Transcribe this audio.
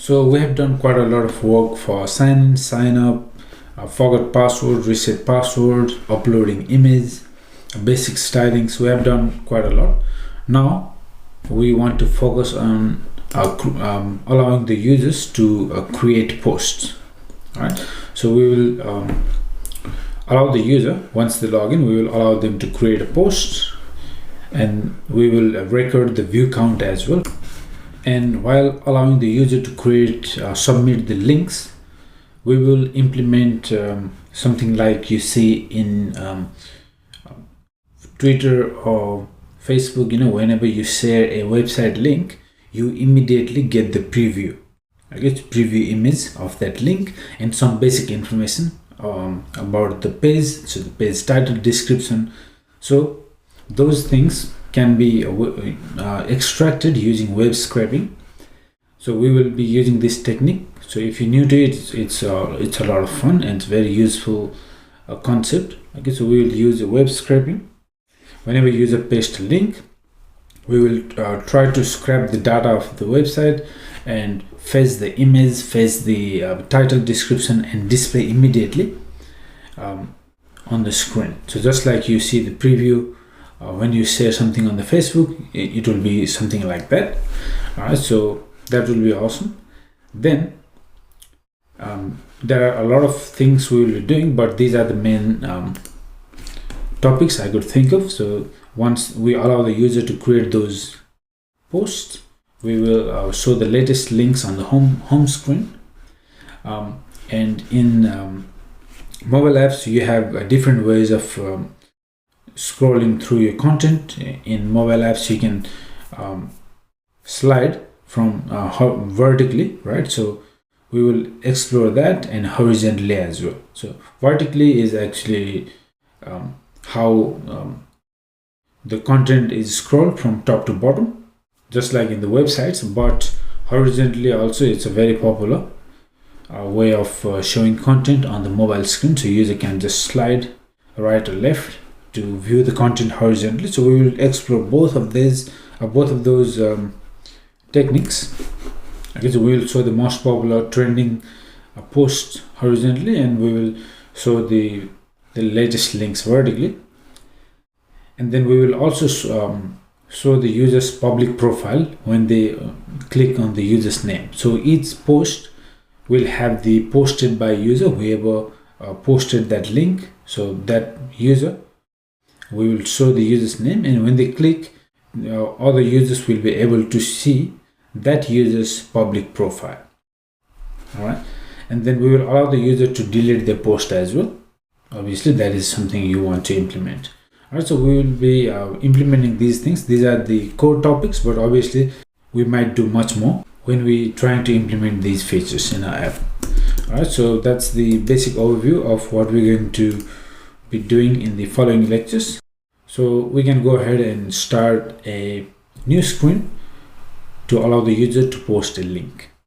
So we have done quite a lot of work for sign in, sign up, forgot password, reset password, uploading image, basic styling. So we have done quite a lot. Now we want to focus on allowing the users to create posts. All right, so we will allow the user, once they log in, we will allow them to create a post, and we will record the view count as well. And while allowing the user to create submit the links, we will implement something like you see in Twitter or Facebook. Whenever you share a website link, you immediately get the preview. I get preview image of that link and some basic information about the page, so the page title, description. So those things can be extracted using web scraping. So we will be using this technique. So if you're new to it, it's a lot of fun and it's very useful concept. Okay, so we will use web scraping. Whenever user paste a link, we will try to scrap the data of the website and fetch the image, fetch the title, description, and display immediately on the screen. So just like you see the preview when you share something on the Facebook, it will be something like that. All right, so that will be awesome. Then there are a lot of things we will be doing, but these are the main topics I could think of. So once we allow the user to create those posts, we will show the latest links on the home screen. And in mobile apps, you have different ways of scrolling through your content. In mobile apps, you can slide from vertically, right? So we will explore that, and horizontally as well. So vertically is actually how the content is scrolled from top to bottom, just like in the websites. But horizontally also, it's a very popular way of showing content on the mobile screen. So user can just slide right or left to view the content horizontally. So we will explore both of those techniques. Okay, so we will show the most popular trending posts horizontally, and we will show the latest links vertically. And then we will also show the user's public profile when they click on the user's name. So each post will have the posted by user, whoever posted that link. So that user, we will show the user's name, and when they click, other users will be able to see that user's public profile. All right, and then we will allow the user to delete their post as well. Obviously, that is something you want to implement. All right, so we will be implementing these things. These are the core topics, but obviously we might do much more when we trying to implement these features in our app. All right, so that's the basic overview of what we're going to be doing in the following lectures. So we can go ahead and start a new screen to allow the user to post a link.